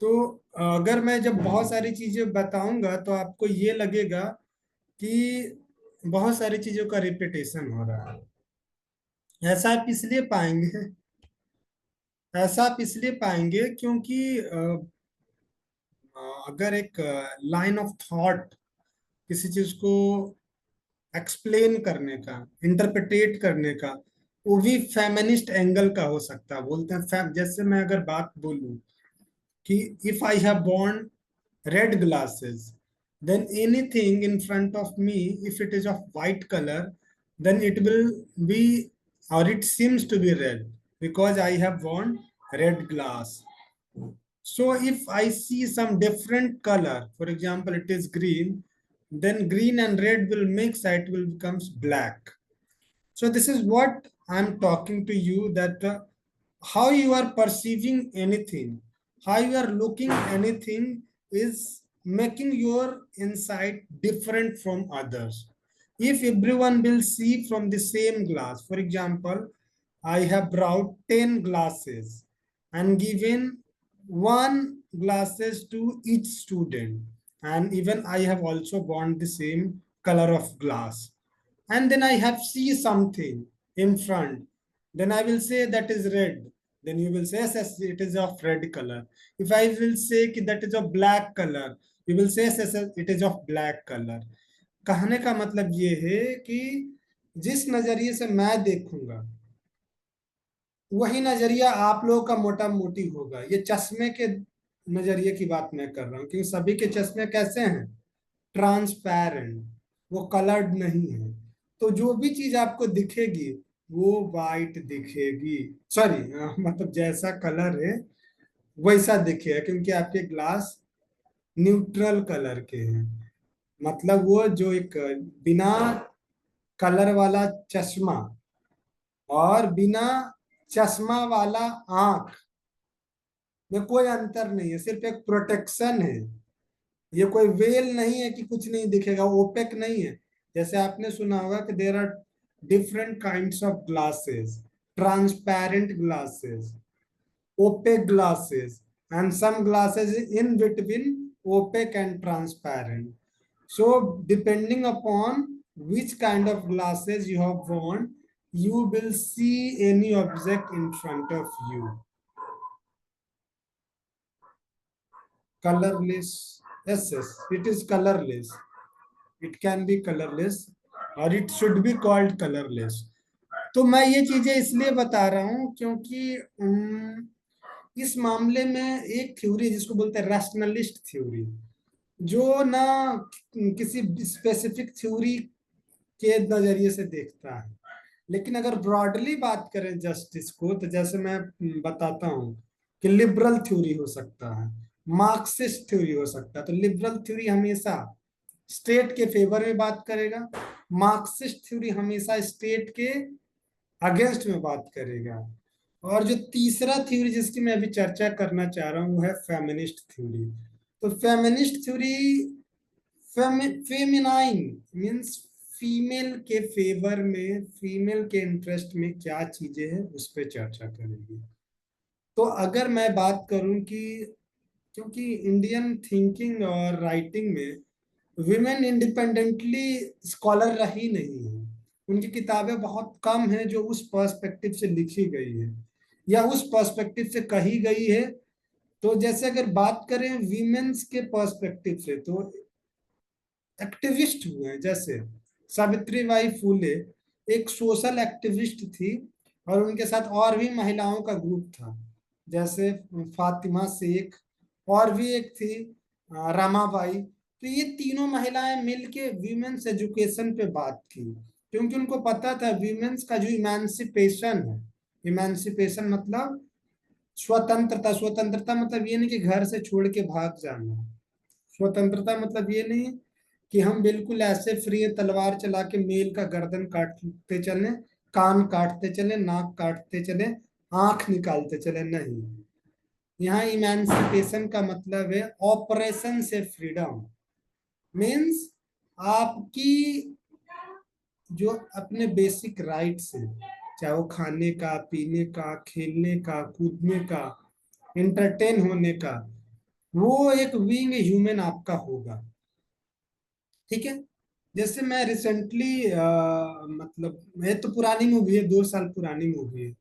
तो अगर मैं जब बहुत सारी चीजें बताऊंगा तो आपको ये लगेगा कि बहुत सारी चीजों का रिपीटेशन हो रहा है। ऐसा आप इसलिए पाएंगे ऐसा आप इसलिए पाएंगे क्योंकि अगर एक लाइन ऑफ थॉट किसी चीज को एक्सप्लेन करने का, इंटरप्रिटेट करने का, वो भी फेमिनिस्ट एंगल का हो सकता है। बोलते हैं जैसे मैं अगर बात बोलूं कि if I have worn red glasses, then anything in front of me, if it is of white color, then it will be, or it seems to be red, because I have worn red glass. So if I see some different color, for example, it is green, then green and red will mix, it will becomes black. So this is what I'm talking to you, that how you are perceiving anything, how you are looking anything is making your insight different from others. If everyone will see from the same glass, for example, I have brought 10 glasses and given one glasses to each student, and even I have also bought the same color of glass, and then I have see something in front, then I will say that is red. Then you will say yes, yes, it is of red color. If I will say कि that is of black color, you will say yes, yes, yes, it is of black color. कहने का मतलब ये है कि जिस नजरिए से मैं देखूंगा वही नजरिया आप लोगों का मोटा मोटी होगा। ये चश्मे के नजरिए की बात मैं कर रहा हूँ, क्योंकि सभी के चश्मे कैसे हैं, ट्रांसपेरेंट, वो कलर्ड नहीं है। तो जो भी चीज आपको दिखेगी वो वाइट दिखेगी, सॉरी मतलब जैसा कलर है वैसा दिखेगा, क्योंकि आपके ग्लास न्यूट्रल कलर के हैं। मतलब वो जो एक बिना कलर वाला चश्मा और बिना चश्मा वाला आंख में कोई अंतर नहीं है, सिर्फ एक प्रोटेक्शन है। ये कोई वेल नहीं है कि कुछ नहीं दिखेगा, ओपेक नहीं है। जैसे आपने सुना होगा कि there are different kinds of glasses, transparent glasses, opaque glasses, and some glasses in between opaque and transparent. So depending upon which kind of glasses you have worn, you will see any object in front of you. Colorless, yes, yes, it is colorless. It can be colorless or it should be called colorless. तो मैं ये चीजें इसलिए बता रहा हूं क्योंकि इस मामले में एक थ्योरी जिसको बोलते हैं रैशनलिस्ट थ्योरी, जो ना किसी स्पेसिफिक थ्योरी के नजरिए से देखता है, लेकिन अगर ब्रॉडली बात करें जस्टिस को, तो जैसे मैं बताता हूं कि लिबरल थ्योरी हो सकता है, मार्क्सिस्ट थ्योरी हो सकता है। तो लिबरल थ्योरी हमेशा स्टेट के फेवर में बात करेगा, मार्क्सिस्ट थ्योरी हमेशा स्टेट के अगेंस्ट में बात करेगा। और जो तीसरा थ्योरी जिसकी मैं अभी चर्चा करना चाह रहा हूं वो है फेमिनिस्ट थ्योरी। तो feminist theory feminine means female के फेवर में, फीमेल के इंटरेस्ट में क्या चीजें हैं उस पर चर्चा करेगी। तो अगर मैं बात करूं कि क्योंकि इंडियन थिंकिंग और राइटिंग में विमेन इंडिपेंडेंटली स्कॉलर रही नहीं है, उनकी किताबें बहुत कम हैं जो उस पर्सपेक्टिव से लिखी गई है या उस पर्सपेक्टिव से कही गई है। तो जैसे अगर बात करें वीमेन्स के पर्सपेक्टिव से, तो एक्टिविस्ट हुए हैं। जैसे सावित्री बाई फूले एक सोशल एक्टिविस्ट थी, और उनके साथ और भी महिलाओं का ग्रुप था, जैसे फातिमा शेख, और भी एक थी रमाबाई। तो ये तीनों महिलाएं मिलके वीमेन्स एजुकेशन पे बात की, क्योंकि उनको पता था वीमेन्स का जो इमेंसिपेशन है, इमेंसिपेशन मतलब स्वतंत्रता, स्वतंत्रता मतलब ये नहीं कि घर से छोड़ के भाग जाना, स्वतंत्रता मतलब ये नहीं कि हम बिल्कुल ऐसे फ्री है, तलवार चला के मेल का गर्दन काटते चले, कान काटते चले, नाक काटते चले, आंख निकालते चले, नहीं। यहाँ इमेंसिपेशन का मतलब है ऑपरेशन से फ्रीडम। मीन्स आपकी जो अपने बेसिक राइट्स हैं, चाहे वो खाने का, पीने का, खेलने का, कूदने का, एंटरटेन होने का, वो एक बीइंग ह्यूमन आपका होगा। ठीक है। जैसे मैं रिसेंटली मतलब ये तो पुरानी मूवी है, 2 साल पुरानी मूवी है,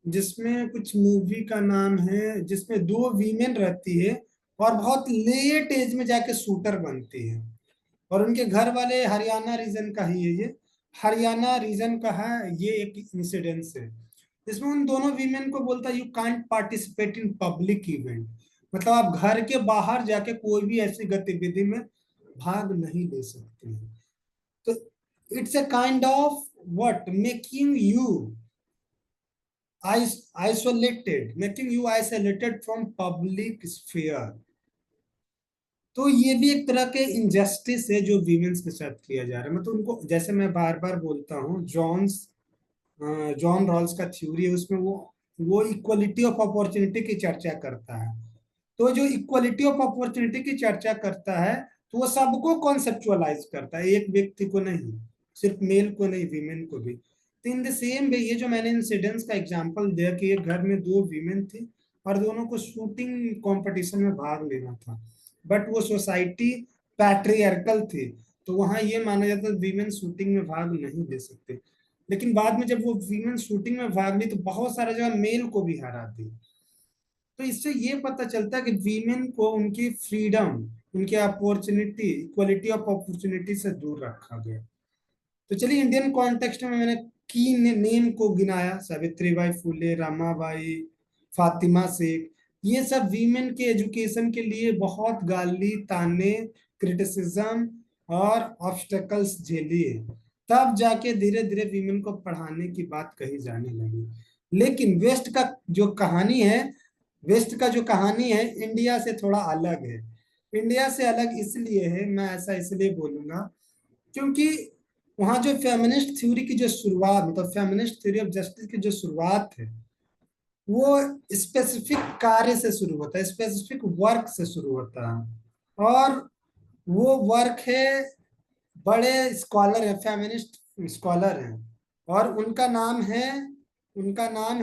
जिसमें कुछ मूवी का नाम है जिसमें दो वीमेन रहती है और बहुत लेट एज में जाके शूटर बनती है, और उनके घर वाले हरियाणा रीजन का ही है ये, हरियाणा रीजन का है ये एक इंसिडेंस है। इसमें उन दोनों वीमेन को बोलता है you can't participate in public event, मतलब आप घर के बाहर जाके कोई भी ऐसी गतिविधि में भाग नहीं ले सकते हैं। तो it's a kind of what making you isolated from public sphere. तो ये भी एक तरह के इनजस्टिस है जो वीमेन्स के साथ किया जा रहा है। मतलब उनको, जैसे मैं बार बार बोलता हूँ, जॉन रॉल्स का थ्योरी है, उसमें वो इक्वलिटी ऑफ अपॉर्चुनिटी की चर्चा करता है। तो जो इक्वलिटी ऑफ अपॉर्चुनिटी की चर्चा करता है, तो वो सबको कॉन्सेप्चुअलाइज करता है, एक व्यक्ति को नहीं, सिर्फ मेल को नहीं, वीमेन को भी। तो इन द सेम वे ये जो मैंने इंसिडेंट्स का एग्जांपल दिया कि एक घर में दो वीमेन थी और दोनों को शूटिंग कंपटीशन में भाग लेना था, बट वो सोसाइटी पैट्रियर्कल थी, तो वहां ये माना जाता है वीमेन शूटिंग में भाग नहीं ले सकते। लेकिन बाद में जब वो वीमेन शूटिंग में भाग ली तो बहुत सारा जगह मेल को भी हरा दी। तो इससे ये पता चलता है कि वीमेन को उनकी फ्रीडम, उनकी अपॉर्चुनिटी, इक्वलिटी ऑफ अपॉर्चुनिटी से दूर रखा गया। तो चलिए इंडियन कॉन्टेक्स्ट में मैंने की नेम को गिनाया, सावित्रीबाई फुले, रमाबाई, फातिमा शेख, ये सब वीमेन के एजुकेशन के लिए बहुत गाली, ताने, क्रिटिसिज्म और ऑब्स्टेकल्स झेली है। तब जाके धीरे धीरे वीमेन को पढ़ाने की बात कही जाने लगी। लेकिन वेस्ट का जो कहानी है इंडिया से थोड़ा अलग है। इंडिया से अलग इसलिए है, मैं ऐसा इसलिए बोलूंगा क्योंकि वहां जो फेमिनिस्ट थ्योरी की जो शुरुआत, मतलब फेमिनिस्ट थ्योरी ऑफ जस्टिस की जो शुरुआत है, वो स्पेसिफिक कार्य से शुरू होता है, स्पेसिफिक वर्क से शुरू होता है। और वो वर्क है, बड़े स्कॉलर है, फेमिनिस्ट स्कॉलर हैं, और उनका नाम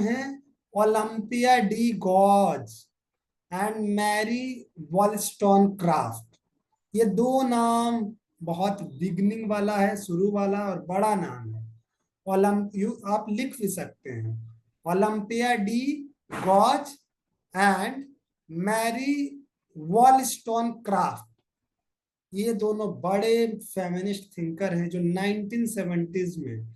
है Olympia de Gouges and Mary Wollstonecraft. ये दो नाम बहुत बिगनिंग वाला है, शुरू वाला, और बड़ा नाम है। आप लिख भी सकते हैं, Olympia de Gouges and Mary Wollstonecraft. ये दोनों बड़े फेमिनिस्ट थिंकर हैं जो 1970s में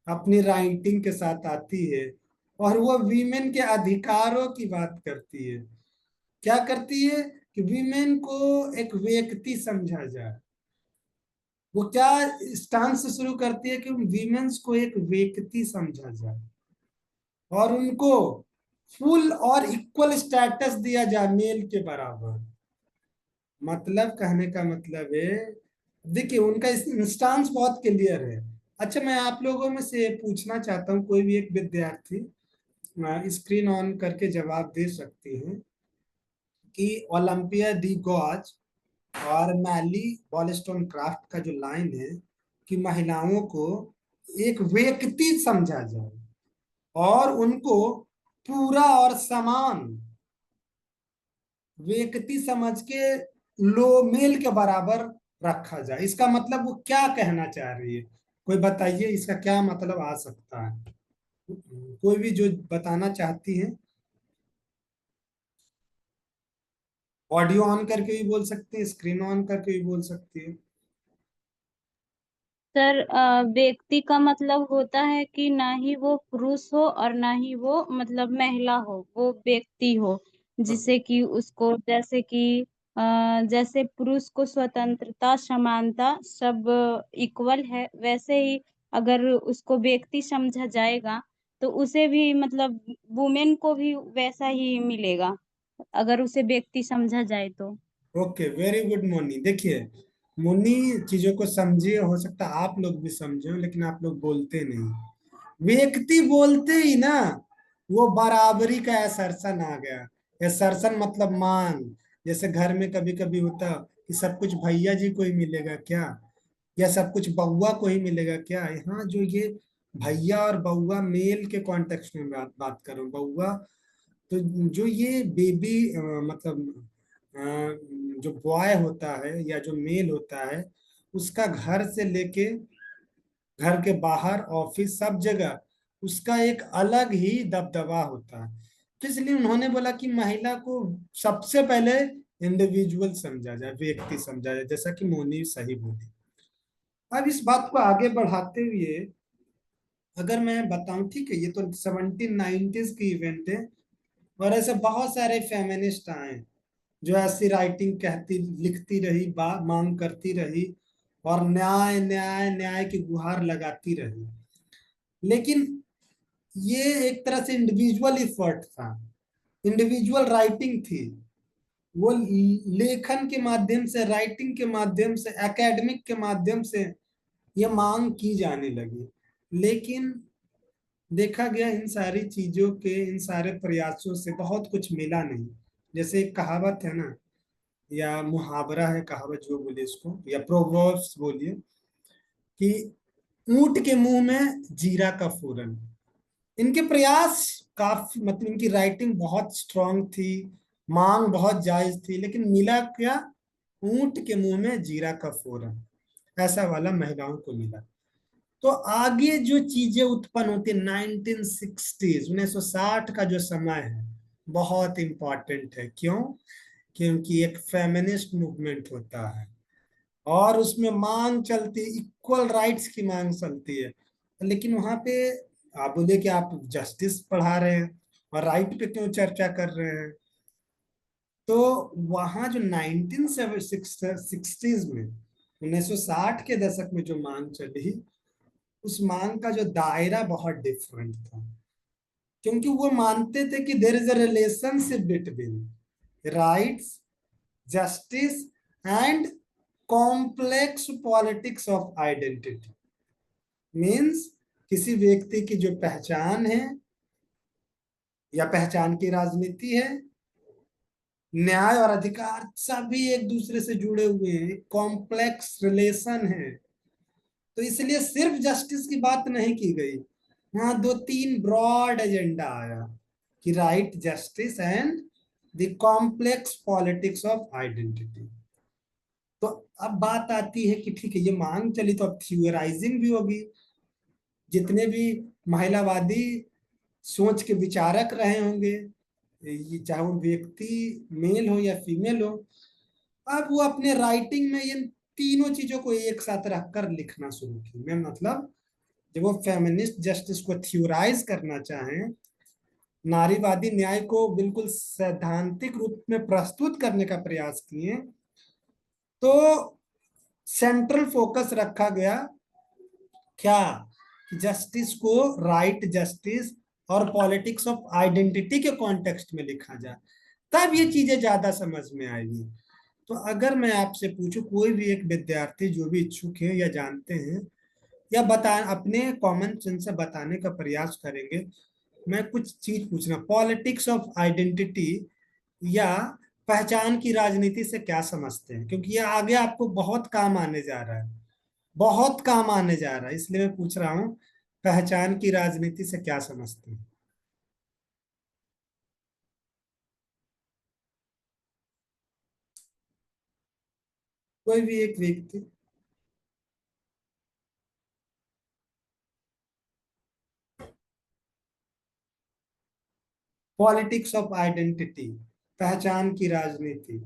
अपनी राइटिंग के साथ आती है, और वो वीमेन के अधिकारों की बात करती है। क्या करती है कि वीमेन को एक व्यक्ति समझा जाए। वो क्या स्टांस से शुरू करती है कि वीमेन्स को एक व्यक्ति समझा जाए और उनको फुल और इक्वल स्टेटस दिया जाए, मेल के बराबर। मतलब कहने का मतलब है, देखिए उनका स्टांस बहुत क्लियर है। अच्छा, मैं आप लोगों में से पूछना चाहता हूँ, कोई भी एक विद्यार्थी स्क्रीन ऑन करके जवाब दे सकती हैं कि ओलंपिया दी गॉज और मैली वॉलस्टोन क्राफ्ट का जो लाइन है कि महिलाओं को एक व्यक्ति समझा जाए और उनको पूरा और समान व्यक्ति समझ के लो मेल के बराबर रखा जाए, इसका मतलब वो क्या कहना चाह रही है? कोई बताइए इसका क्या मतलब आ सकता है? कोई भी जो बताना चाहती है, ऑडियो ऑन करके भी बोल सकती है, स्क्रीन ऑन करके भी बोल सकती है। सर, व्यक्ति का मतलब होता है कि ना ही वो पुरुष हो और ना ही वो मतलब महिला हो, वो व्यक्ति हो, जिसे कि उसको जैसे कि जैसे पुरुष को स्वतंत्रता, समानता सब इक्वल है, वैसे ही अगर उसको व्यक्ति समझा जाएगा तो उसे भी मतलब वुमेन को भी वैसा ही मिलेगा, अगर उसे व्यक्ति समझा जाए तो। Okay, very good Moni. देखिए, मुन्नी चीजों को समझे, हो सकता है आप लोग भी समझे हो, लेकिन आप लोग बोलते नहीं। व्यक्ति बोलते ही ना वो बराबरी का असर्सन आ गया। असर्सन मतलब मान। जैसे घर में कभी कभी होता कि सब कुछ भैया जी को ही मिलेगा क्या, या सब कुछ बउआ को ही मिलेगा क्या। यहाँ जो ये भैया और बउआ मेल के कॉन्टेक्स्ट में बात कर रहा हूँ, बउआ तो जो ये बेबी मतलब जो बॉय होता है या जो मेल होता है, उसका घर से लेके घर के बाहर ऑफिस सब जगह उसका एक अलग ही दबदबा होता है। तो इसलिए उन्होंने बोला कि महिला को सबसे पहले इंडिविजुअल समझा जाए, व्यक्ति समझा जाए, जैसा कि मोनी सही बोली। अब इस बात को आगे बढ़ाते हुए अगर मैं बताऊं, ठीक है, ये तो 1790s की इवेंट है, और ऐसे बहुत सारे फेमिनिस्ट आए जो ऐसी राइटिंग कहती लिखती रही, मांग करती रही और न्याय न्याय न्याय की गुहार लगाती रही। लेकिन ये एक तरह से इंडिविजुअल इफर्ट था, इंडिविजुअल राइटिंग थी। वो लेखन के माध्यम से, राइटिंग के माध्यम से, एकेडमिक के माध्यम से ये मांग की जाने लगी। लेकिन देखा गया इन सारी चीजों के, इन सारे प्रयासों से बहुत कुछ मिला नहीं। जैसे एक कहावत है ना, या मुहावरा है, कहावत जो बोलिए इसको, या प्रोवर्ब्स बोलिए, कि ऊंट के मुंह में जीरा का फूरन। इनके प्रयास काफी, मतलब इनकी राइटिंग बहुत स्ट्रांग थी, मांग बहुत जायज थी, लेकिन मिला क्या? ऊंट के मुंह में जीरा का फूरन, ऐसा वाला महिलाओं को मिला। तो आगे जो चीजें उत्पन्न होती है, 1960s 1960 का जो समय है बहुत इंपॉर्टेंट है। क्यों? क्योंकि एक फेमिनिस्ट मूवमेंट होता है और उसमें मांग चलती है, इक्वल राइट्स की मांग चलती है। लेकिन वहां पे आप बोले कि आप जस्टिस पढ़ा रहे हैं और राइट पे क्यों चर्चा कर रहे हैं? तो वहां जो 1960s में, 1960 के दशक में जो मांग चली, उस मांग का जो दायरा बहुत डिफरेंट था। क्योंकि वो मानते थे कि there is a relationship between rights, justice and complex politics of identity. Means किसी व्यक्ति की जो पहचान है या पहचान की राजनीति है, न्याय और अधिकार सभी एक दूसरे से जुड़े हुए हैं, कॉम्प्लेक्स रिलेशन है। तो इसलिए सिर्फ जस्टिस की बात नहीं की गई, वहां दो तीन ब्रॉड एजेंडा आया कि right, justice and the complex politics of identity. तो अब बात आती है कि ठीक है, ये मांग चली तो अब थ्योराइजिंग भी होगी। जितने भी महिलावादी सोच के विचारक रहे होंगे, ये चाहे वो व्यक्ति मेल हो या फीमेल हो, अब वो अपने राइटिंग में इन तीनों चीजों को एक साथ रखकर लिखना शुरू की। मैं मतलब जब वो फेमिनिस्ट जस्टिस को थ्योराइज करना चाहें, नारीवादी न्याय को बिल्कुल सैद्धांतिक रूप में प्रस्तुत करने का प्रयास किए, तो सेंट्रल फोकस रखा गया क्या? जस्टिस को राइट, जस्टिस और पॉलिटिक्स ऑफ आइडेंटिटी के कॉन्टेक्स्ट में लिखा जाए, तब ये चीजें ज्यादा समझ में आएगी। तो अगर मैं आपसे पूछूं, कोई भी एक विद्यार्थी जो भी इच्छुक है या जानते हैं या बता, अपने कॉमन सेंस से बताने का प्रयास करेंगे, मैं कुछ चीज पूछना, पॉलिटिक्स ऑफ आइडेंटिटी या पहचान की राजनीति से क्या समझते हैं? क्योंकि ये आगे आपको बहुत काम आने जा रहा है, बहुत काम आने जा रहा है, इसलिए मैं पूछ रहा हूं, पहचान की राजनीति से क्या समझते हैं? कोई भी एक व्यक्ति। पॉलिटिक्स ऑफ आइडेंटिटी, पहचान की राजनीति।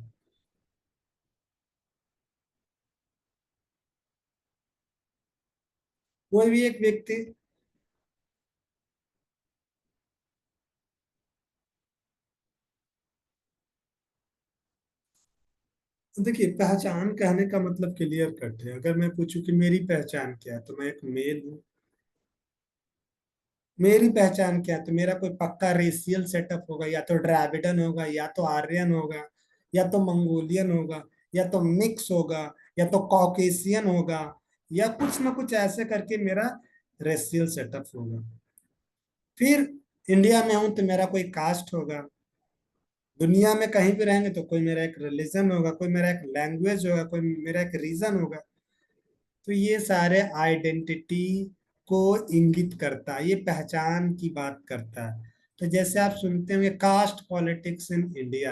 कोई भी एक व्यक्ति। देखिए, पहचान कहने का मतलब क्लियर कट है। अगर मैं पूछूं कि मेरी पहचान क्या है, तो मैं एक मेल हूँ। मेरी पहचान क्या है, तो मेरा कोई पक्का रेशियल सेटअप होगा, या तो द्रविडन होगा, या तो आर्यन होगा, या तो मंगोलियन होगा, या तो मिक्स होगा, या तो कॉकेशियन होगा, या कुछ ना कुछ ऐसे करके मेरा रेशियल सेटअप होगा। फिर इंडिया में हूं तो मेरा कोई कास्ट होगा। दुनिया में कहीं भी रहेंगे तो कोई मेरा एक रिलीजन होगा, कोई मेरा एक लैंग्वेज होगा, कोई मेरा एक रीजन होगा। तो ये सारे आइडेंटिटी को इंगित करता है, ये पहचान की बात करता है। तो जैसे आप सुनते होंगे कास्ट पॉलिटिक्स इन इंडिया,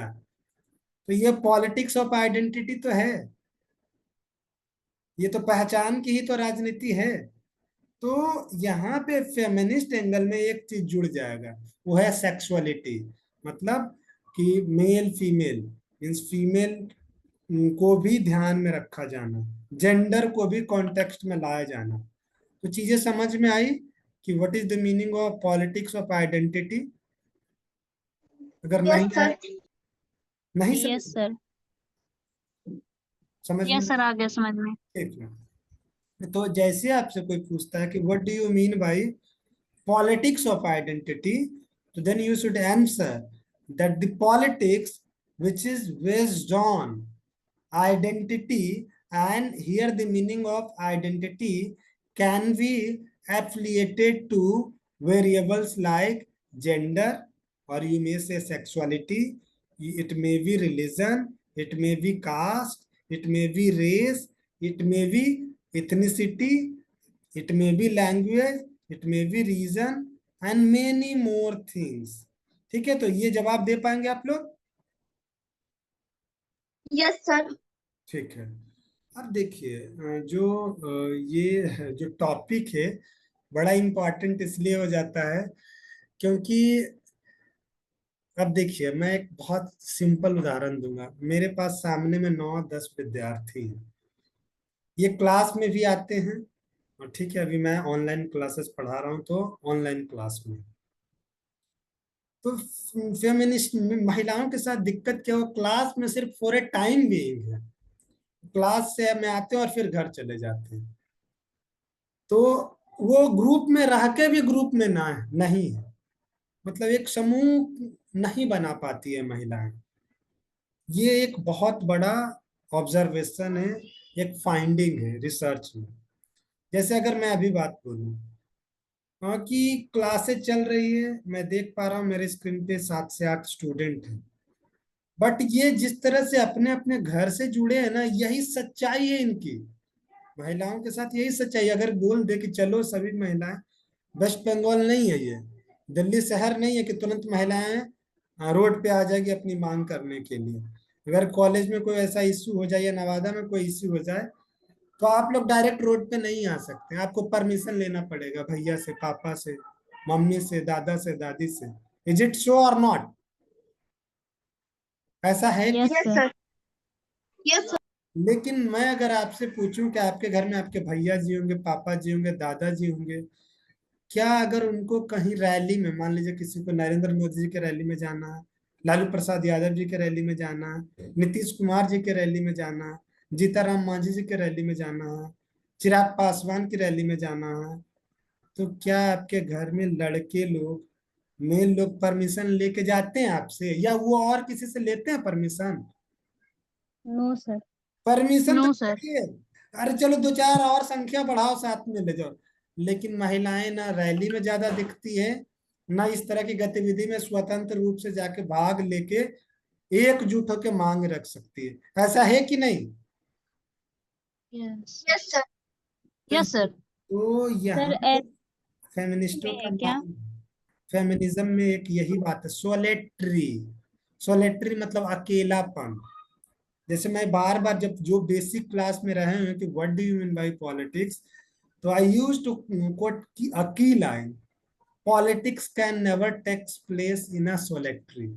तो ये पॉलिटिक्स ऑफ आइडेंटिटी तो है, ये तो पहचान की ही तो राजनीति है। तो यहाँ पे फेमिनिस्ट एंगल में एक चीज जुड़ जाएगा, वो है सेक्सुअलिटी। मतलब कि मेल फीमेल मीन्स फीमेल को भी ध्यान में रखा जाना, जेंडर को भी कॉन्टेक्स्ट में लाया जाना। तो चीजें समझ में आई कि what is the meaning of politics of identity. अगर यस नहीं सर। आए, नहीं यस समझ, सर। समझ में यस सर, आ गया समझ में। ठीक है। तो जैसे आपसे कोई पूछता है कि what do you mean bye politics of identity, so then you should answer that the politics which is based on identity, and here the meaning of identity can be affiliated to variables like gender, or you may say sexuality, it may be religion, it may be caste, it may be race, it may be ethnicity, it may be language, it may be region and many more things। ठीक है, तो ये जवाब दे पाएंगे आप लोग? Yes sir. ठीक है। अब देखिए ये जो टॉपिक है बड़ा इम्पोर्टेंट इसलिए हो जाता है क्योंकि अब देखिए मैं एक बहुत सिंपल उदाहरण दूंगा। मेरे पास सामने में 9-10 विद्यार्थी हैं, ये क्लास में भी आते हैं, और ठीक है अभी मैं ऑनलाइन क्लासेस पढ़ा रहा हूँ तो ऑनलाइन क्लास में। तो फेमिनिस्ट महिलाओं के साथ दिक्कत क्या हो, क्लास में सिर्फ फॉर ए टाइम बीइंग है, क्लास से में आते हैं और फिर घर चले जाते हैं। तो वो ग्रुप में रह के भी ग्रुप में ना नहीं है, मतलब एक समूह नहीं बना पाती है महिलाएं। ये एक बहुत बड़ा ऑब्जर्वेशन है, एक फाइंडिंग है रिसर्च में। जैसे अगर मैं अभी बात करूं, हाँ कि क्लासेस चल रही है, मैं देख पा रहा हूँ मेरे स्क्रीन पे 7 से 8 स्टूडेंट हैं, बट ये जिस तरह से अपने अपने घर से जुड़े हैं ना, यही सच्चाई है इनकी। महिलाओं के साथ यही सच्चाई। अगर बोल दे कि चलो सभी महिलाएं, वेस्ट बंगाल नहीं है ये, दिल्ली शहर नहीं है कि तुरंत महिलाएं रोड पे आ जाएगी अपनी मांग करने के लिए। अगर कॉलेज में कोई ऐसा इश्यू हो जाए या नवादा में कोई इश्यू हो जाए तो आप लोग डायरेक्ट रोड पे नहीं आ सकते, आपको परमिशन लेना पड़ेगा भैया से, पापा से, मम्मी से, दादा से, दादी से। इज इट सो और नॉट? ऐसा है कि? Yes yes sir. Sir. Yes sir. लेकिन मैं अगर आपसे पूछूं कि आपके घर में आपके भैया जी होंगे, पापा जी होंगे, दादाजी होंगे, क्या अगर उनको कहीं रैली में, मान लीजिए किसी को नरेंद्र मोदी जी के रैली में जाना है, लालू प्रसाद यादव जी के रैली में जाना है, नीतीश कुमार जी के रैली में जाना है, जीताराम मांझी जी के रैली में जाना है, चिराग पासवान की रैली में जाना है, तो क्या आपके घर में लड़के लोग, मेल लोग परमिशन लेके जाते हैं आपसे, या वो और किसी से लेते हैं परमिशन? No sir. परमिशन तो नो सर। चाहिए। अरे चलो 2-4 और संख्या बढ़ाओ साथ में ले जाओ। लेकिन महिलाएं ना रैली में ज्यादा दिखती है, ना इस तरह की गतिविधि में स्वतंत्र रूप से जाके भाग लेके एकजुट होकर मांग रख सकती है। ऐसा है कि नहीं? यस। Yes sir. तो यस सर। तो सर यहाँ पे ऐसे फेमिनिस्टों में का है क्या? फेमिनिज्म में एक यही बात है, सोलेट्री। सोलेट्री मतलब अकेलापन। जैसे मैं बार बार जब जो बेसिक क्लास में रहे हैं कि what do you mean by politics, तो I use to quote a key line, politics can never takes place in a solitary.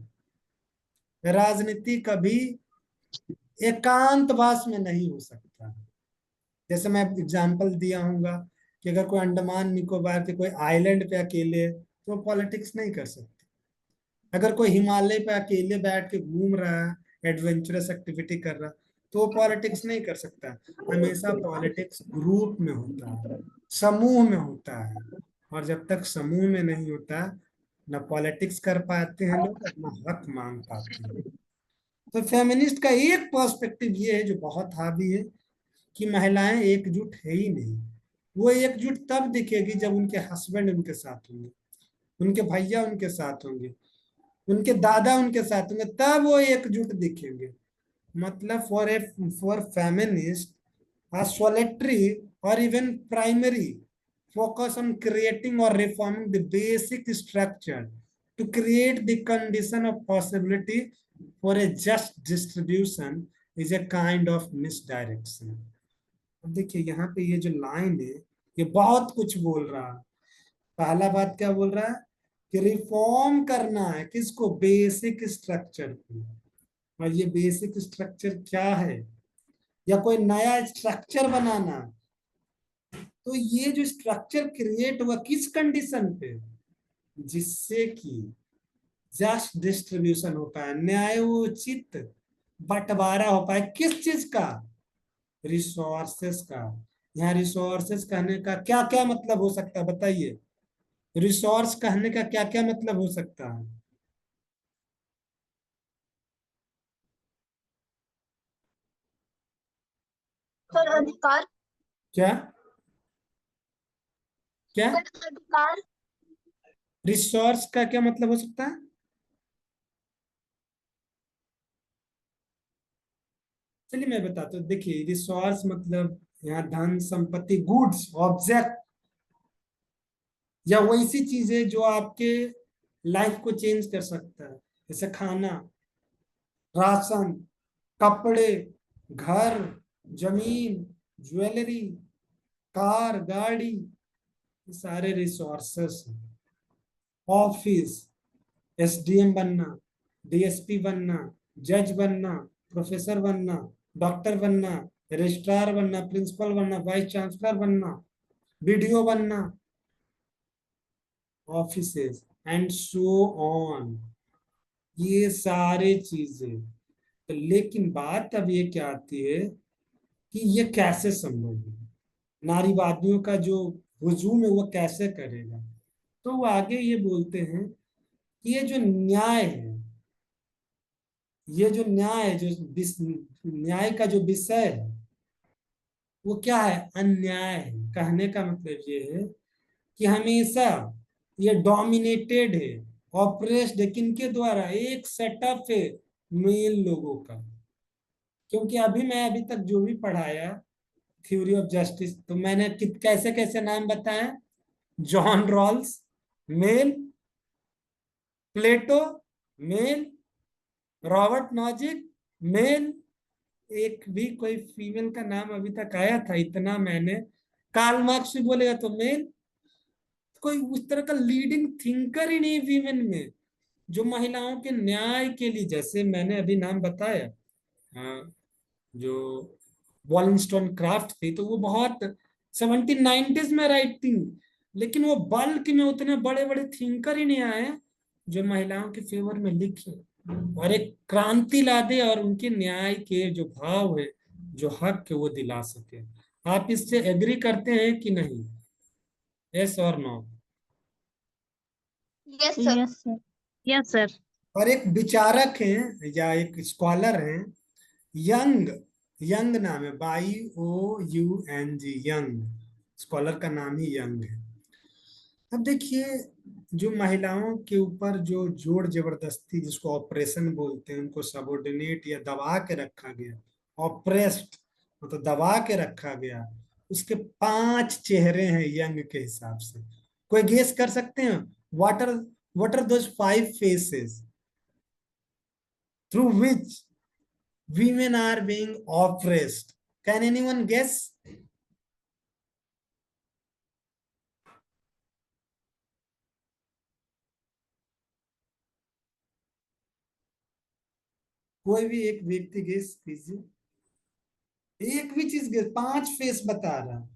राजनीति कभी एकांतवास में नहीं हो सकता। जैसे मैं एग्जांपल दिया हूंगा कि अगर कोई अंडमान निकोबार के कोई आइलैंड पे अकेले है, तो पॉलिटिक्स नहीं कर सकते। अगर कोई हिमालय पे अकेले बैठ के घूम रहा है, एडवेंचरस एक्टिविटी कर रहा, तो वो पॉलिटिक्स नहीं कर सकता। हमेशा पॉलिटिक्स ग्रुप में होता है, समूह में होता है, और जब तक समूह में नहीं होता न पॉलिटिक्स कर पाते हैं लोग, न हक मांग पाते हैं। तो फेमिनिस्ट का एक पर्सपेक्टिव ये है जो बहुत हावी है, कि महिलाएं एकजुट है ही नहीं। वो एकजुट तब दिखेगी जब उनके हस्बैंड उनके साथ होंगे, उनके भैया उनके साथ होंगे, उनके दादा उनके साथ होंगे, तब वो एकजुट दिखेंगे। मतलब फॉर फेमिनिस्ट सोलेटरी और even primary focus on creating or reforming the basic structure to create the condition of possibility for a just distribution is a kind of misdirection. अब देखिए यहाँ पे ये जो लाइन है ये बहुत कुछ बोल रहा है। पहला बात क्या बोल रहा है कि रिफॉर्म करना है किसको, बेसिक स्ट्रक्चर को। और ये बेसिक स्ट्रक्चर क्या है, या कोई नया स्ट्रक्चर बनाना। तो ये जो स्ट्रक्चर क्रिएट हुआ किस कंडीशन पे, जिससे कि जस्ट डिस्ट्रीब्यूशन हो पाए, न्यायोचित बंटवारा हो पाए। किस चीज का, रिसोर्सेस का। यहाँ रिसोर्सेस कहने का क्या क्या मतलब हो सकता है बताइए, रिसोर्स कहने का क्या क्या मतलब हो सकता है। सर अधिकार। क्या क्या सर अधिकार। रिसोर्स का क्या मतलब हो सकता है। चलिए मैं बताता हूँ। देखिए रिसोर्स मतलब यहाँ धन संपत्ति, गुड्स, ऑब्जेक्ट, या वैसी चीजें जो आपके लाइफ को चेंज कर सकता है, जैसे खाना, राशन, कपड़े, घर, जमीन, ज्वेलरी, कार, गाड़ी, ये सारे रिसोर्सेस हैं। ऑफिस, एसडीएम बनना, डीएसपी बनना, जज बनना, प्रोफेसर बनना, डॉक्टर बनना, रजिस्ट्रार बनना, प्रिंसिपल बनना, वाइस चांसलर बनना, बीडीओ बनना, ऑफिसेस एंड सो ऑन, ये सारे चीजें। तो लेकिन बात अब ये क्या आती है कि ये कैसे संभव है, नारीवादियों का जो हुजूम है वो कैसे करेगा। तो वो आगे ये बोलते हैं कि ये जो न्याय है, ये जो न्याय है, जो न्याय का जो विषय है वो क्या है, अन्याय है। कहने का मतलब ये है कि हमेशा ये डोमिनेटेड है, ऑप्रेस्ड है, किनके द्वारा, एक सेटअप है मेल लोगों का। क्योंकि अभी तक जो भी पढ़ाया थ्योरी ऑफ जस्टिस, तो मैंने कैसे कैसे नाम बताए, जॉन रॉल्स मेल, प्लेटो मेल, रॉबर्ट नॉजिक मेल, एक भी कोई फीमेल का नाम अभी तक आया था इतना मैंने, कार्ल मार्क्स भी बोलेगा तो मेल। कोई उस तरह का लीडिंग थिंकर ही नहीं वीमेन में, जो महिलाओं के न्याय के लिए, जैसे मैंने अभी नाम बताया, जो वॉलस्टोन क्राफ्ट थी, तो वो बहुत 1790s में राइटिंग, लेकिन वो बल्क में उतने बड़े बड़े थिंकर ही नहीं आए जो महिलाओं के फेवर में लिखे और एक क्रांति ला दे और उनके न्याय के जो भाव है, जो हक है, वो दिला सके। आप इससे एग्री करते हैं कि नहीं, यस और no. Yes sir. Yes sir. Yes sir. और एक विचारक हैं या एक स्कॉलर हैं, यंग, यंग नाम है, YOUNG, यंग, स्कॉलर का नाम ही यंग है। अब देखिए जो महिलाओं के ऊपर जो जोर जबरदस्ती, जिसको ऑपरेशन बोलते हैं, उनको सबोर्डिनेट या दबा के रखा गया, ऑप्रेस्ड मतलब दबा के रखा गया, उसके 5 चेहरे हैं यंग के हिसाब से। कोई गेस कर सकते हैं, what are those 5 faces through which women are being oppressed? Can anyone guess? कोई भी एक व्यक्ति गेस कीजिए, एक भी चीज गेस, 5 फेस बता रहा।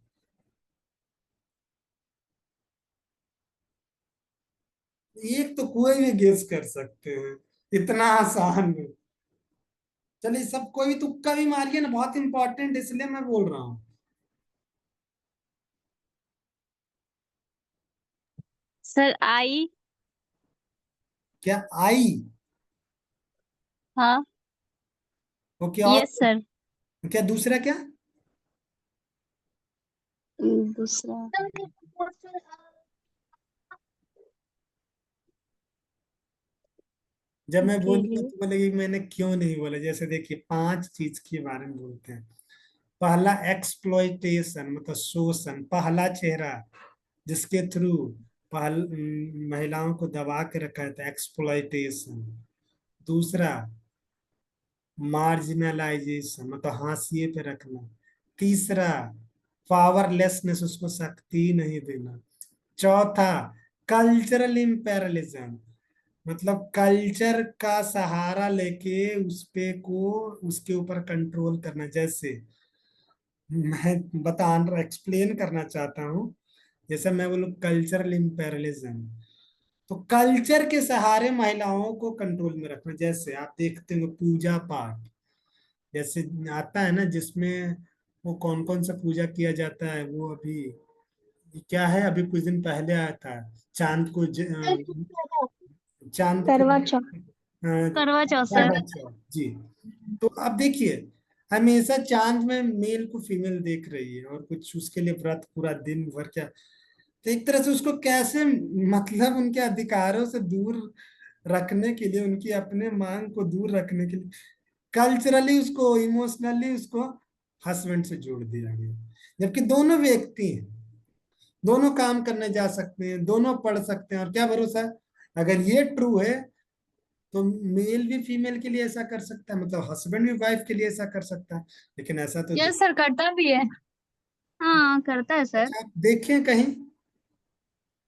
एक तो कोई भी गेस कर सकते हैं, इतना आसान है। चलिए सब कोई भी तुक्का भी मारिए ना, बहुत इंपॉर्टेंट इसलिए मैं बोल रहा हूँ। Sir I. क्या आई? हाँ। ओके, और यस सर। क्या दूसरा क्या? दूसरा। जब मैं बोलूंगा अकेले। तो बोलेगी कि मैंने क्यों नहीं बोला। जैसे देखिए 5 चीज के बारे में बोलते हैं। पहला एक्सप्लॉइटेशन मतलब शोषण, पहला चेहरा जिसके थ्रू महिलाओं को दबा के रखा था, एक्सप्लॉइटेशन। दूसरा मार्जिनलाइजेशन, मतलब हाशिए पे रखना। तीसरा पावरलेसनेस, उसको शक्ति नहीं देना। चौथा कल्चरल इम्पेरलिज्म, मतलब कल्चर का सहारा लेके उस पे को उसके ऊपर कंट्रोल करना। जैसे मैं एक्सप्लेन करना चाहता हूँ। जैसे मैं बोलूँ कल्चरल इम्पेरलिज्म, तो कल्चर के सहारे महिलाओं को कंट्रोल में रखना। जैसे आप देखते हो पूजा पाठ, जैसे आता है ना, जिसमें वो कौन कौन सा पूजा किया जाता है, वो अभी क्या है, अभी कुछ दिन पहले आया था। चांद को चांद को करवा चौथ। करवा चौथ सर। करवा चौथ जी। तो अब देखिए, हमेशा चांद में मेल को फीमेल देख रही है, और कुछ उसके लिए व्रत पूरा दिन भर क्या। तो एक तरह से उसको कैसे, मतलब उनके अधिकारों से दूर रखने के लिए, उनकी अपने मांग को दूर रखने के लिए कल्चरली उसको, इमोशनली उसको हस्बैंड से जोड़ दिया गया। जबकि दोनों व्यक्ति हैं, दोनों काम करने जा सकते हैं, दोनों पढ़ सकते हैं, और क्या भरोसा है, अगर ये ट्रू है तो मेल भी फीमेल के लिए ऐसा कर सकता है, मतलब हस्बैंड भी वाइफ के लिए ऐसा कर सकता है। लेकिन ऐसा तो यस सर, करता भी है। हाँ करता है सर। अच्छा, आप देखें कहीं,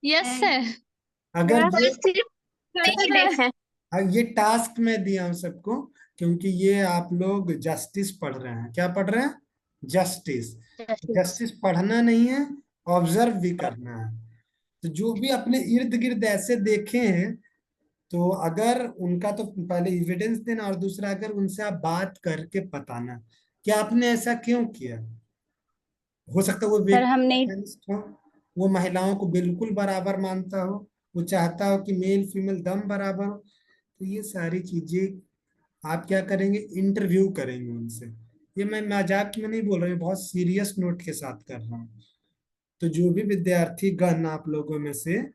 यस सर। अगर पर ये सिर्फ नहीं देखे। ये टास्क मैं दिया हूं सबको, क्योंकि ये आप लोग जस्टिस पढ़ रहे हैं। क्या पढ़ रहे हैं? जस्टिस। जस्टिस पढ़ना नहीं है, ऑब्जर्व भी करना है। तो जो भी अपने इर्द गिर्द ऐसे देखे हैं, तो अगर उनका तो पहले एविडेंस देना, और दूसरा अगर उनसे आप बात करके बताना कि आपने ऐसा क्यों किया। हो सकता है वो सर व्यक्ति हमने feminist हो, वो महिलाओं को बिल्कुल बराबर मानता हो, वो चाहता हो कि मेल फीमेल दम बराबर हो। तो ये सारी चीजें आप क्या करेंगे, इंटरव्यू करेंगे उनसे। ये मैं मजाक में नहीं बोल रहा हूँ, बहुत सीरियस नोट के साथ कर रहा हूँ। तो जो भी विद्यार्थी गण आप लोगों में से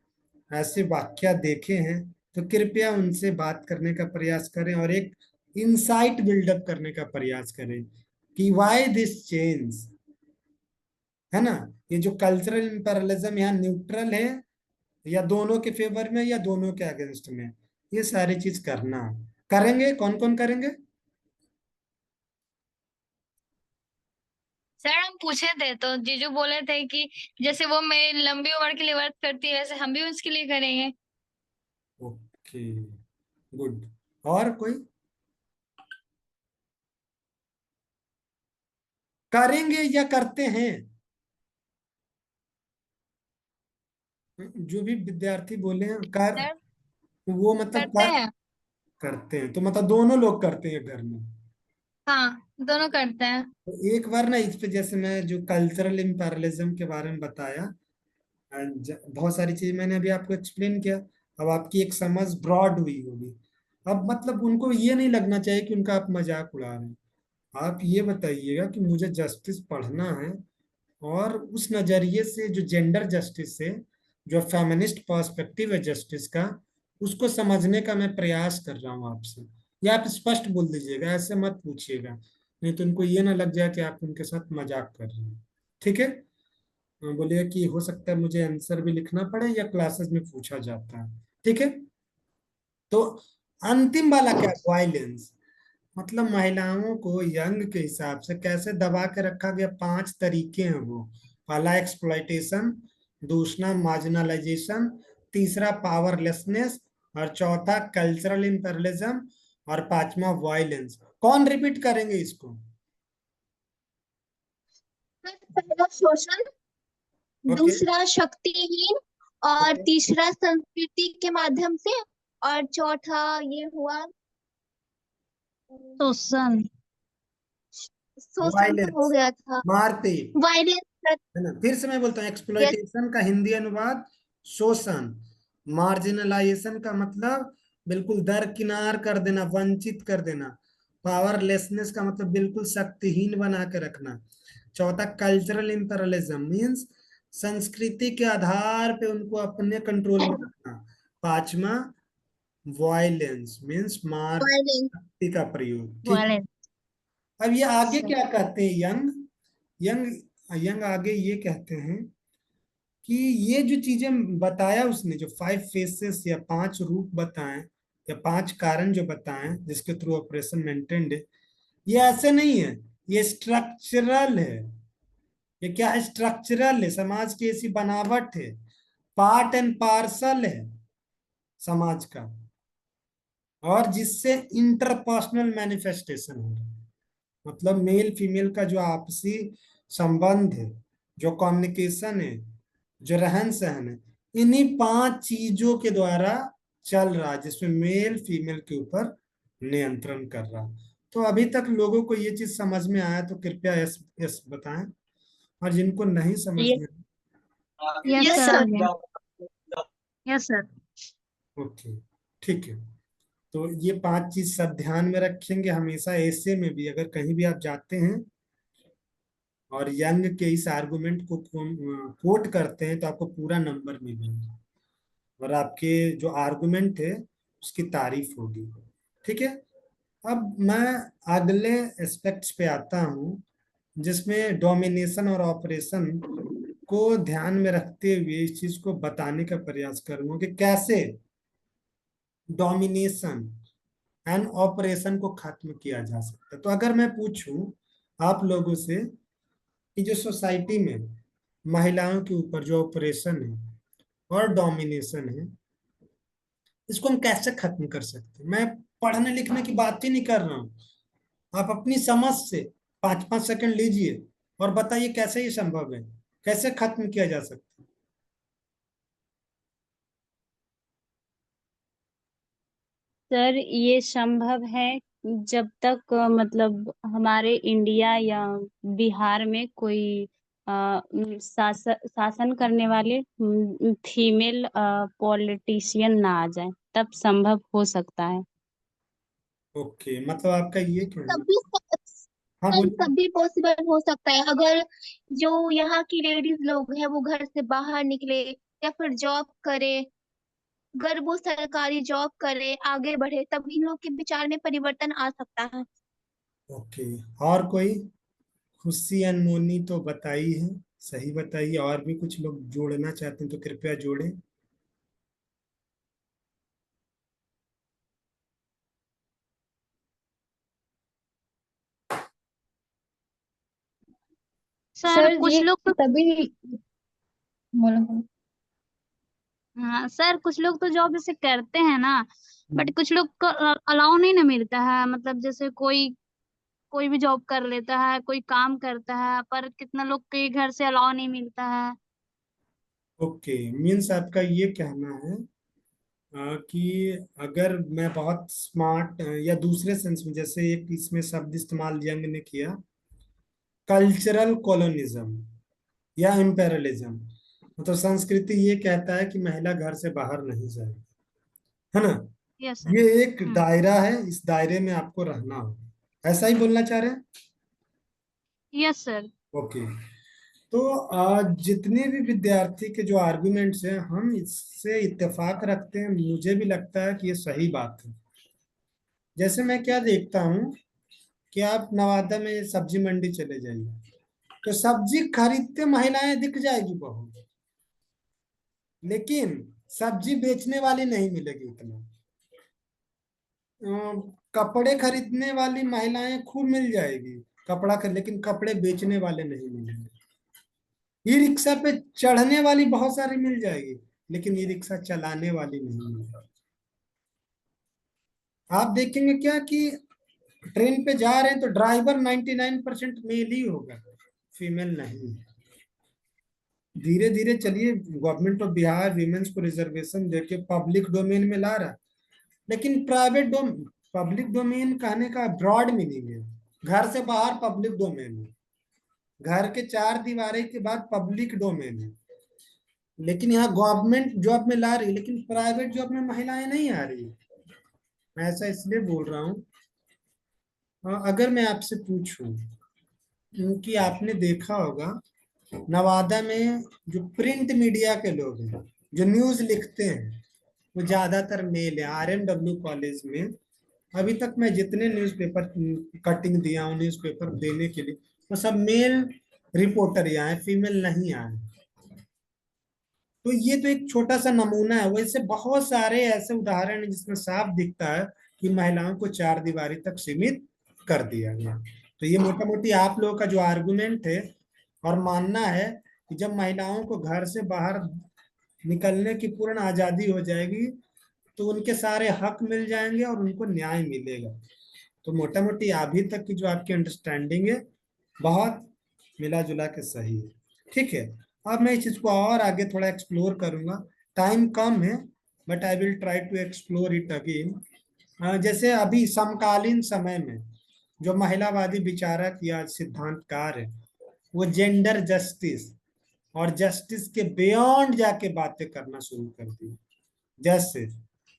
ऐसे वाक्य देखे हैं, तो कृपया उनसे बात करने का प्रयास करें, और एक इंसाइट बिल्डअप करने का प्रयास करें कि व्हाई दिस चेंज, है ना। ये जो कल्चरल इंपेरियलिज्म यहाँ न्यूट्रल है, या दोनों के फेवर में, या दोनों के अगेंस्ट में, ये सारी चीज करना। करेंगे, कौन कौन करेंगे? सर हम पूछे थे तो जीजू बोले थे कि जैसे वो मेरी लंबी उम्र के लिए वर्क करती है वैसे हम भी उसके लिए करेंगे। Okay, good. और कोई करेंगे या करते हैं? जो भी विद्यार्थी बोले हैं कर, सर वो मतलब करते कर, हैं। करते हैं, तो मतलब दोनों लोग करते हैं घर में। हाँ दोनों करते हैं। तो एक बार ना इस पे, जैसे मैं जो कल्चरल इम्पेरियलिज्म के बारे में बताया, बहुत सारी चीज मैंने अभी आपको एक्सप्लेन किया। अब आपकी एक समझ ब्रॉड हुई होगी। अब मतलब उनको ये नहीं लगना चाहिए कि उनका आप मजाक उड़ा रहे हैं। आप ये बताइएगा कि मुझे जस्टिस पढ़ना है, और उस नजरिए से जो जेंडर जस्टिस है, जो फेमिनिस्ट पर्सपेक्टिव है जस्टिस का, उसको समझने का मैं प्रयास कर रहा हूँ आपसे। या आप स्पष्ट बोल दीजिएगा, ऐसे मत पूछिएगा, नहीं तो उनको ये ना लग जाए कि आप उनके साथ मजाक कर रहे हैं। ठीक है? बोलिए कि हो सकता है मुझे आंसर भी लिखना पड़े, या क्लासेस में पूछा जाता है। ठीक है? तो अंतिम वाला क्या, वायलेंस, मतलब महिलाओं को यंग के हिसाब से कैसे दबा के रखा गया। 5 तरीके हैं वो। पहला एक्सप्लॉइटेशन, दूसरा मार्जिनलाइजेशन, तीसरा पावरलेसनेस, और चौथा कल्चरल इंपेरियलिज्म, और पांचवा वायलेंस। कौन रिपीट करेंगे इसको? पहला शोषण, ओके। दूसरा शक्तिहीन, और ओके। तीसरा संस्कृति के माध्यम से, और चौथा ये हुआ शोषण। शोषण तो हो वायलेंस, गया था। मारपीट, वायलेंस। है ना। फिर से मैं बोलता हूँ, यस। एक्सप्लॉइटेशन का हिंदी अनुवाद शोषण। मार्जिनलाइजेशन का मतलब बिल्कुल दरकिनार कर देना, वंचित कर देना। पावरलेसनेस का मतलब बिल्कुल शक्तिहीन बना के रखना। चौथा कल्चरल इंपेरियलिज्म, मीन्स संस्कृति के आधार पे उनको अपने कंट्रोल में रखना। पांचवा वायलेंस, मीन्स मार, वायलेंस। शक्ति का प्रयोग। ठीक है? वायलेंस। अब ये आगे क्या कहते हैं, यंग, यंग यंग आगे ये कहते हैं कि ये जो चीजें बताया उसने, जो 5 फेसेस या 5 रूप बताएं या 5 कारण जो बताएं जिसके थ्रू ऑपरेशन मेंटेन्ड है, ये ऐसे नहीं है, ये स्ट्रक्चरल है। ये क्या है? स्ट्रक्चरल है, समाज की ऐसी बनावट है, पार्ट एंड पार्सल है समाज का, और जिससे इंटरपर्सनल मैनिफेस्टेशन हो रहा है। मतलब मेल फीमेल का जो आपसी संबंध है, जो कम्युनिकेशन है, जो रहन सहन है, इन्हीं 5 चीजों के द्वारा चल रहा है, जिसमें मेल फीमेल के ऊपर नियंत्रण कर रहा है। तो अभी तक लोगों को ये चीज समझ में आया तो कृपया यस यस बताएं, और जिनको नहीं समझ ये में यस यस सर आ सर। गया। Yes sir. ओके, ठीक है। तो ये 5 चीज सब ध्यान में रखेंगे हमेशा। ऐसे में भी अगर कहीं भी आप जाते हैं और यंग के इस आर्गुमेंट को कोट करते हैं तो आपको पूरा नंबर मिलेगा, और आपके जो आर्गुमेंट है उसकी तारीफ होगी। ठीक है। अब मैं अगले एस्पेक्ट्स पे आता हूँ, जिसमें डोमिनेशन और ऑपरेशन को ध्यान में रखते हुए इस चीज को बताने का प्रयास करूंगा कि कैसे डोमिनेशन एंड ऑपरेशन को खत्म किया जा सकता है। तो अगर मैं पूछूं आप लोगों से कि जो सोसाइटी में महिलाओं के ऊपर जो ऑपरेशन है और डोमिनेशन है, इसको हम कैसे खत्म कर सकते हैं? मैं पढ़ने लिखने की बात ही नहीं कर रहा हूँ, आप अपनी समझ से 5-5 सेकंड लीजिए और बताइए कैसे ये संभव है, कैसे खत्म किया जा सकता है। सर ये संभव है जब तक मतलब हमारे इंडिया या बिहार में कोई शासन करने वाले फीमेल पॉलिटिशियन ना आ जाए, तब संभव हो सकता है। ओके, मतलब आपका ये कहना। तभी हाँ सर, बोलिए। तभी पॉसिबल हो सकता है अगर जो यहाँ की लेडीज लोग हैं वो घर से बाहर निकले या फिर जॉब करे। अगर वो सरकारी जॉब करे, आगे बढ़े, तब इन लोग के विचार में परिवर्तन आ सकता है। ओके, और कोई? खुशी अनमोनी तो बताई है, सही बताइए। और भी कुछ लोग जोड़ना चाहते हैं तो कृपया जोड़ें। सर सर कुछ ये लोग तो तभी बोलो बोलो। हाँ सर, कुछ लोग तो जॉब जैसे करते हैं ना, बट हम्म। कुछ लोग को अलाउ नहीं ना मिलता है। मतलब जैसे कोई कोई भी जॉब कर लेता है, कोई काम करता है, पर कितना लोग के घर से अलाउ नहीं मिलता है। ओके, मीन्स आपका ये कहना है कि अगर मैं बहुत स्मार्ट या दूसरे सेंस में, जैसे एक इसमें शब्द इस्तेमाल यंग ने किया, कल्चरल कॉलोनिज्म या इम्पेरलिज्म, मतलब संस्कृति ये कहता है कि महिला घर से बाहर नहीं जाएगी, है ना? Yes sir. ये एक हम्म। दायरा है, इस दायरे में आपको रहना होगा, ऐसा ही बोलना चाह रहे हैं? Yes sir. ओके। तो जितने भी विद्यार्थी के जो आर्गुमेंट्स हैं, हम इससे इत्तेफाक रखते हैं। मुझे भी लगता है कि ये सही बात है। जैसे मैं क्या देखता हूँ कि आप नवादा में सब्जी मंडी चले जाइए, तो सब्जी खरीदते महिलाएं दिख जाएगी बहुत, लेकिन सब्जी बेचने वाली नहीं मिलेगी उतना। कपड़े खरीदने वाली महिलाएं खूब मिल जाएगी, कपड़ा खरीद, लेकिन कपड़े बेचने वाले नहीं मिलेंगे। ई रिक्शा पे चढ़ने वाली बहुत सारी मिल जाएगी, लेकिन ई रिक्शा चलाने वाली नहीं मिलेगी। आप देखेंगे क्या कि ट्रेन पे जा रहे हैं तो ड्राइवर 99% मेल ही होगा, फीमेल नहीं। धीरे धीरे चलिए, गवर्नमेंट ऑफ बिहार विमेंस को रिजर्वेशन देके पब्लिक डोमेन में ला रहा है, लेकिन पब्लिक डोमेन कहने का ब्रॉड मीनिंग है, घर से बाहर पब्लिक डोमेन है, घर के 4 दीवारी के बाद पब्लिक डोमेन है। लेकिन यहाँ गवर्नमेंट जॉब में ला रही है, लेकिन प्राइवेट जॉब में महिलाएं नहीं आ रही। मैं ऐसा इसलिए बोल रहा हूँ, अगर मैं आपसे पूछूं, क्योंकि आपने देखा होगा नवादा में जो प्रिंट मीडिया के लोग हैं, जो न्यूज लिखते हैं, वो ज्यादातर मेल है। RMW कॉलेज में अभी तक मैं जितने न्यूज़पेपर कटिंग दिया हूँ न्यूज़पेपर देने के लिए, वो सब मेल रिपोर्टर ही आए, फीमेल नहीं आए। तो ये तो एक छोटा सा नमूना है, वैसे बहुत सारे ऐसे उदाहरण हैं जिसमें साफ दिखता है कि महिलाओं को चार दीवारी तक सीमित कर दिया गया। तो ये मोटा मोटी आप लोगों का जो आर्गुमेंट है और मानना है कि जब महिलाओं को घर से बाहर निकलने की पूर्ण आजादी हो जाएगी तो उनके सारे हक मिल जाएंगे और उनको न्याय मिलेगा। तो मोटा मोटी अभी तक की जो आपकी अंडरस्टैंडिंग है बहुत मिला जुला के सही है। ठीक है, अब मैं इस चीज को और आगे थोड़ा एक्सप्लोर करूंगा, टाइम कम है but I will try to explore it again. जैसे अभी समकालीन समय में जो महिलावादी विचारक या सिद्धांतकार है वो जेंडर जस्टिस और जस्टिस के बियॉन्ड जाके बातें करना शुरू कर दी। जैसे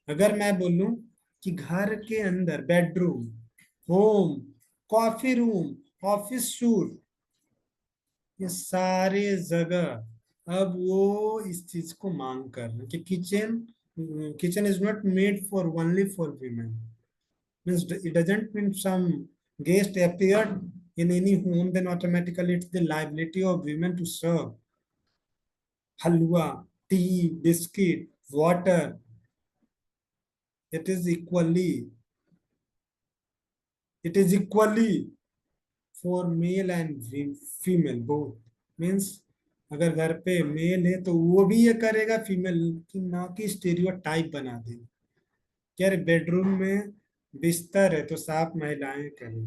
अगर मैं बोलूं कि घर के अंदर bedroom, home, coffee room, office suit, ये सारे जगह अब वो इस चीज को मांग कर रहे हैं कि kitchen is not made for only for women. Means it doesn't mean some guest appeared in any home then automatically it's the liability of women to serve halwa, tea, biscuit, water. It is equally for male and female both. Means अगर घर पे mail है तो वो भी ये करेगा, female की ना कि स्टीरियोटाइप बना देगा। यार बेडरूम में बिस्तर है तो साफ महिलाएं करें,